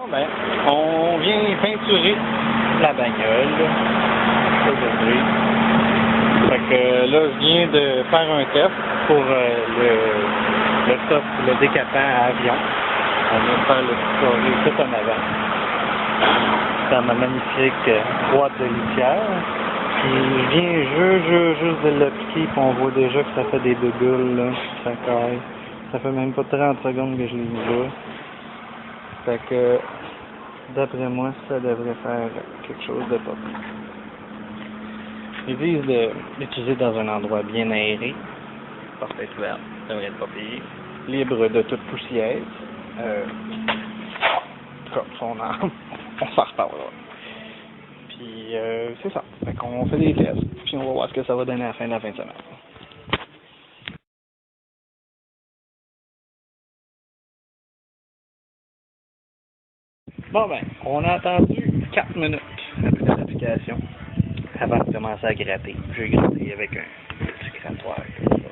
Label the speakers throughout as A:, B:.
A: Bon ben, on vient peinturer la bagnole aujourd'hui. Fait que là, je viens de faire un test pour le stop, le décapant à avion. On vient de faire le tutoriel tout en avant. Dans ma magnifique boîte de litière. Puis je viens juste de l'appliquer, puis on voit déjà que ça fait des bulles, là. Ça caille. Ça fait même pas 30 secondes que je l'ai mis là. Fait que, d'après moi, ça devrait faire quelque chose de pas pire. Ils disent d'utiliser dans un endroit bien aéré, porte ouverte, ça devrait être pas pire, libre de toute poussière. On s'en reparlera. Puis, c'est ça. Fait qu'on fait des tests, puis on va voir ce que ça va donner à la fin de la fin de semaine. Bon ben, on a attendu 4 minutes après l'application avant de commencer à gratter. J'ai gratté avec un petit grattoir comme ça.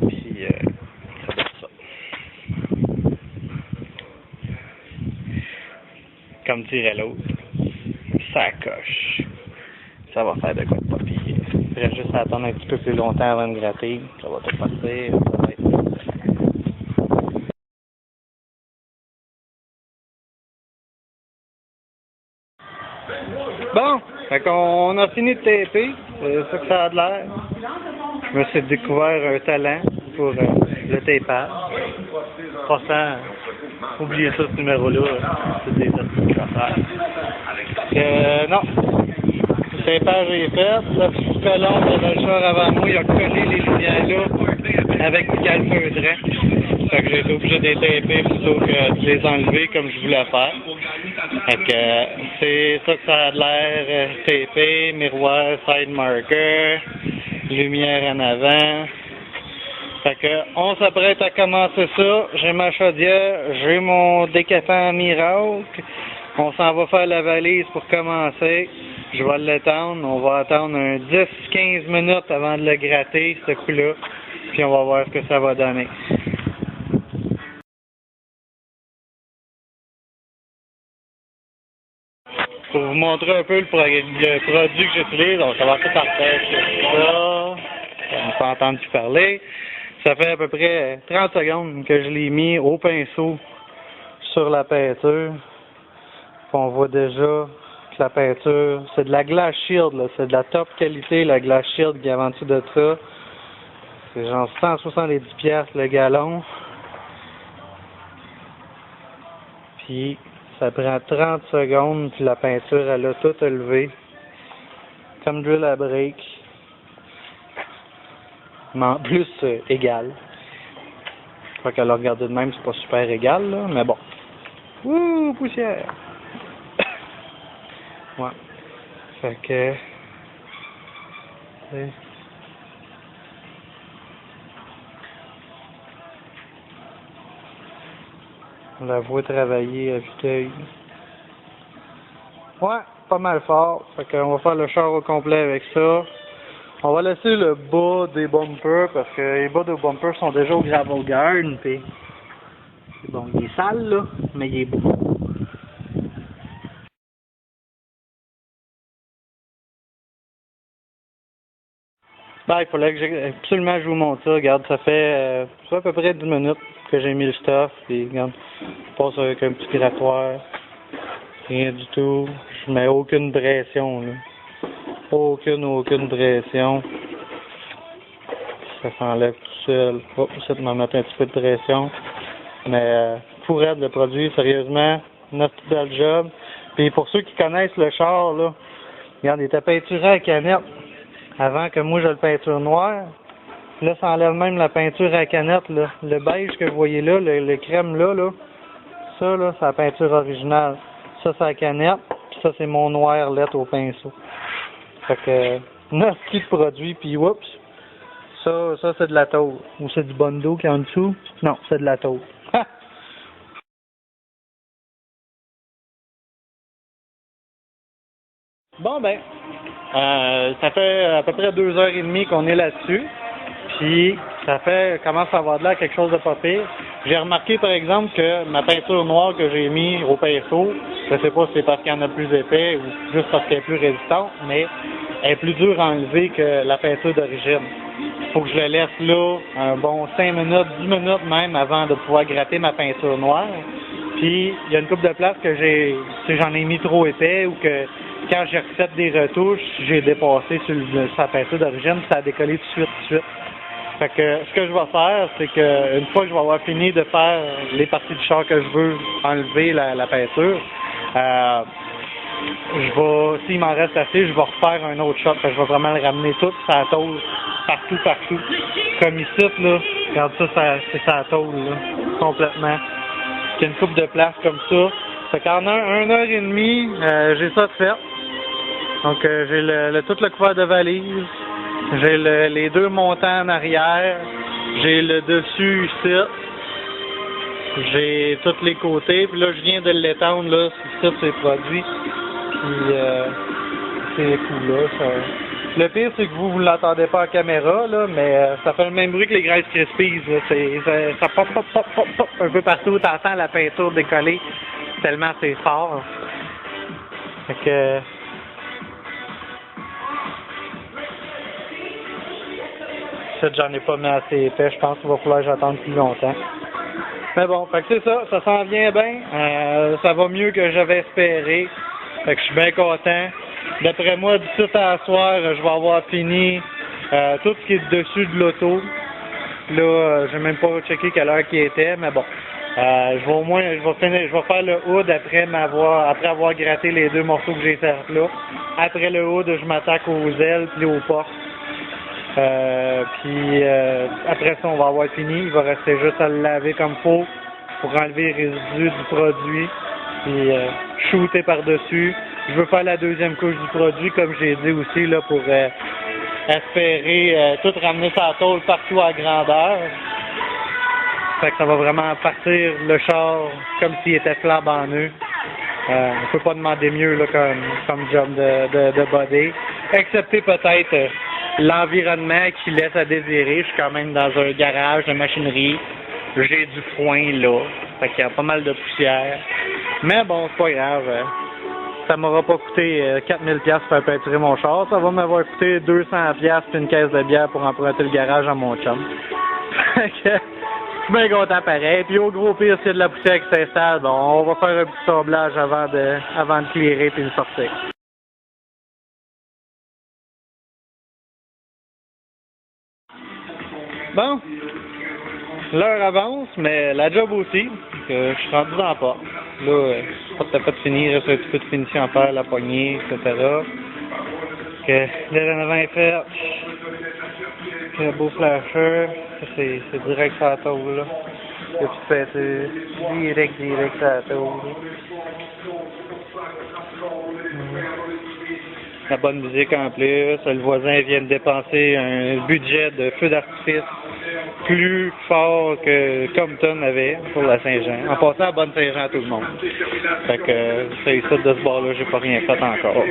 A: Puis ça donne ça. Comme dirait l'autre, ça coche. Ça va faire de quoi de pas pire. Il faudrait juste attendre un petit peu plus longtemps avant de gratter. Ça va tout passer. Ça va être... Bon, fait qu'on a fini de taper, c'est ça que ça a de l'air. Je me suis découvert un talent pour le tapage. Passant, oubliez ça ce numéro-là, c'est des articles à faire. Non, le tapage est fait, le petit colon de le char avant moi, il a collé les lumières là avec du calfeutrant. Fait que j'ai été obligé de les taper plutôt que de les enlever comme je voulais faire. Fait que c'est ça que ça a de l'air, tapé, miroir, side marker, lumière en avant. Fait que on s'apprête à commencer ça. J'ai ma chaudière, j'ai mon décapant miracle. On s'en va faire la valise pour commencer. Je vais l'étendre. On va attendre un 10-15 minutes avant de le gratter, ce coup-là. Puis on va voir ce que ça va donner. Pour vous montrer un peu le produit que j'utilise, on va commencer par faire ça. On peut entendre plus parler. Ça fait à peu près 30 secondes que je l'ai mis au pinceau sur la peinture. On voit déjà que la peinture, c'est de la Glass Shield, là. C'est de la top qualité, la Glass Shield qui est en dessous de ça. C'est genre 170$ le gallon. Puis ça prend 30 secondes, puis la peinture, elle a tout élevé. Comme drill à break. Mais en plus, égal. Je crois qu'à le regarder de même, c'est pas super égal, là, mais bon. Ouh, poussière! Ouais. Fait que... on la voit travailler à vue. Ouais, pas mal fort. Fait qu'on va faire le char au complet avec ça. On va laisser le bas des bumpers parce que les bas des bumpers sont déjà au gravel guard. Puis bon, il est sale là, mais il est beau. Ben, il fallait que absolument je vous montre ça. Regarde, ça fait à peu près 10 minutes que j'ai mis le stuff. Puis regarde, je passe avec un petit grattoir. Rien du tout. Je mets aucune pression là. Aucune pression. Ça s'enlève tout seul. Oh, ça m'a mettre un petit peu de pression. Mais fou raide le produit, sérieusement. Notre petit bel job. Puis pour ceux qui connaissent le char, là, regarde, il était peinturé à canette avant que moi je le peinture noir. Là, ça enlève même la peinture à canette, là. Le beige que vous voyez là, le crème là, ça là, c'est la peinture originale. Ça, c'est la canette. Puis ça, c'est mon noir lettre au pinceau. Fait que 9 petits de produits, puis oups. Ça c'est de la tôle. Ou c'est du Bondo qui est en dessous? Non, c'est de la tôle. Bon ben, ça fait à peu près 2h30 qu'on est là-dessus. Puis Ça commence à avoir de l'air quelque chose de pas pire. J'ai remarqué par exemple que ma peinture noire que j'ai mis au pinceau, je sais pas si c'est parce qu'il y en a plus épais ou juste parce qu'elle est plus résistante, mais elle est plus dure à enlever que la peinture d'origine. Faut que je le laisse là un bon 5 minutes, 10 minutes même avant de pouvoir gratter ma peinture noire. Puis il y a une couple de places que j'en ai mis trop épais ou que quand j'ai refait des retouches, j'ai dépassé sur sa peinture d'origine, ça a décollé tout de suite. Fait que ce que je vais faire, c'est que une fois que je vais avoir fini de faire les parties du char que je veux enlever la peinture, s'il m'en reste assez, je vais refaire un autre shot. Fait que je vais vraiment le ramener tout, ça tôle, partout. Comme ici, là, regarde ça, c'est sa tôle, là, complètement. Il y a une coupe de place comme ça. Fait qu'en 1 heure et demie, j'ai ça de fait. Donc j'ai tout le couvert de valise. J'ai les 2 montants en arrière, j'ai le dessus ici, j'ai tous les côtés, puis là je viens de l'étendre là, ici c'est produit, puis c'est cool là. Le pire c'est que vous l'entendez pas en caméra là, mais ça fait le même bruit que les Rice Krispies là, ça pop un peu partout, t'entends la peinture décoller tellement c'est fort. Fait que j'en ai pas mis assez épais, je pense qu'il va falloir que j'attende plus longtemps. Mais bon, fait que c'est ça, ça s'en vient bien, ça va mieux que j'avais espéré, fait que je suis bien content. D'après moi, d'ici à soir, je vais avoir fini tout ce qui est dessus de l'auto. Là, j'ai même pas checké quelle heure qui était, mais bon, je vais faire le hood après avoir gratté les 2 morceaux que j'ai fait là. Après le hood, je m'attaque aux ailes puis aux portes. Après ça, on va avoir fini. Il va rester juste à le laver comme faut pour enlever les résidus du produit. Puis shooter par-dessus. Je veux faire la 2e couche du produit, comme j'ai dit aussi, là, pour espérer tout ramener sa tôle partout à grandeur. Fait que ça va vraiment partir le char comme s'il était flambant neuf. On peut pas demander mieux là, comme job de body. Excepté peut-être l'environnement qui laisse à désirer. Je suis quand même dans un garage de machinerie. J'ai du foin là. Fait qu'il y a pas mal de poussière. Mais bon, c'est pas grave. Ça m'aura pas coûté 4000$ pour faire peinturer mon char. Ça va m'avoir coûté 200$ puis une caisse de bière pour emprunter le garage à mon chum. Fait que je suis bien content pareil. Puis au gros pire, s'il y a de la poussière qui s'installe, bon, on va faire un petit sablage avant de clairer puis de sortir. Bon, l'heure avance, mais la job aussi. Je suis rendu dans la porte. Là, t'as pas de fini, il reste un petit peu de finition à faire, la poignée, etc. Que le rénovant est fait. Le beau flasher, c'est direct sur la tôle, là. Le petit peinture, direct sur la tôle. La bonne musique en plus, le voisin vient de dépenser un budget de feu d'artifice plus fort que Compton avait pour la Saint-Jean. En passant à bonne Saint-Jean à tout le monde. Fait que c'est ça de ce bord-là, j'ai pas rien fait encore.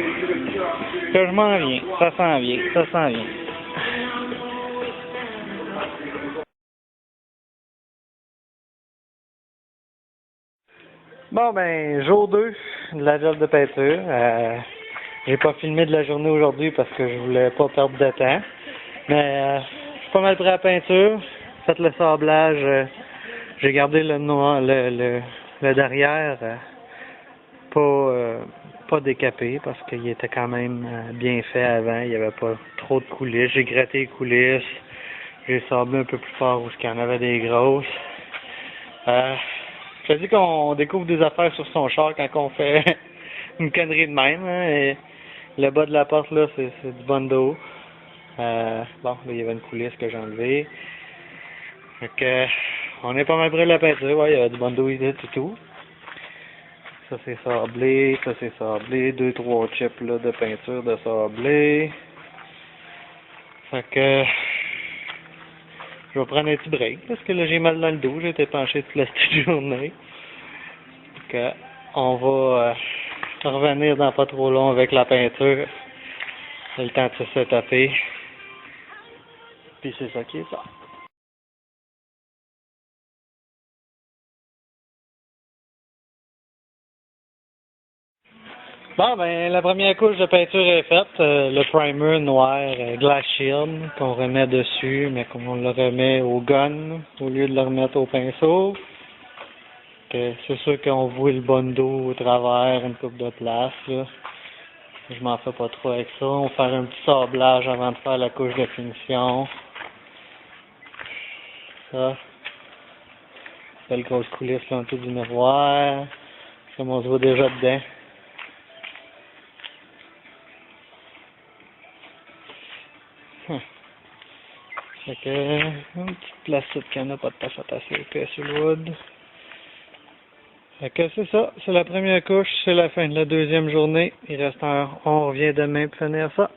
A: Que je m'en viens, ça s'en vient. Bon ben, jour 2 de la job de peinture. J'ai pas filmé de la journée aujourd'hui parce que je voulais pas perdre de temps. Mais je suis pas mal prêt à la peinture. Fait le sablage. J'ai gardé le noir, le derrière pas décapé parce qu'il était quand même bien fait avant. Il y avait pas trop de coulisses. J'ai gratté les coulisses. J'ai sablé un peu plus fort où il y en avait des grosses. Je te dis qu'on découvre des affaires sur son char quand on fait une connerie de même. Hein, et le bas de la porte, là, c'est du Bondo. Bon, là, il y avait une coulisse que j'ai enlevée. Fait que, on est pas mal près de la peinture. Ouais, il y avait du Bondo ici et tout. Ça, c'est sablé. 2-3 chips là, de peinture de sablé. Fait que, je vais prendre un petit break parce que là, j'ai mal dans le dos. J'ai été penché toute la petite journée. Fait que, on va revenir dans pas trop long avec la peinture. C'est le temps de se taper. Puis c'est ça qui est ça. Bon, ben, la première couche de peinture est faite. Le primer noir Glass Shield qu'on remet dessus, mais qu'on le remet au gun au lieu de le remettre au pinceau. C'est sûr qu'on voit le bondo au travers une couple de place, là. Je m'en fais pas trop avec ça. On va faire un petit sablage avant de faire la couche de finition. Ça. Belle grosse coulisse là, en dessous du miroir. Comme on se voit déjà dedans. Fait que, une petite plastique qui n'a pas de tache à tasser épais sur le wood. Fait que c'est ça, c'est la première couche, c'est la fin de la deuxième journée. Il reste on revient demain pour finir ça.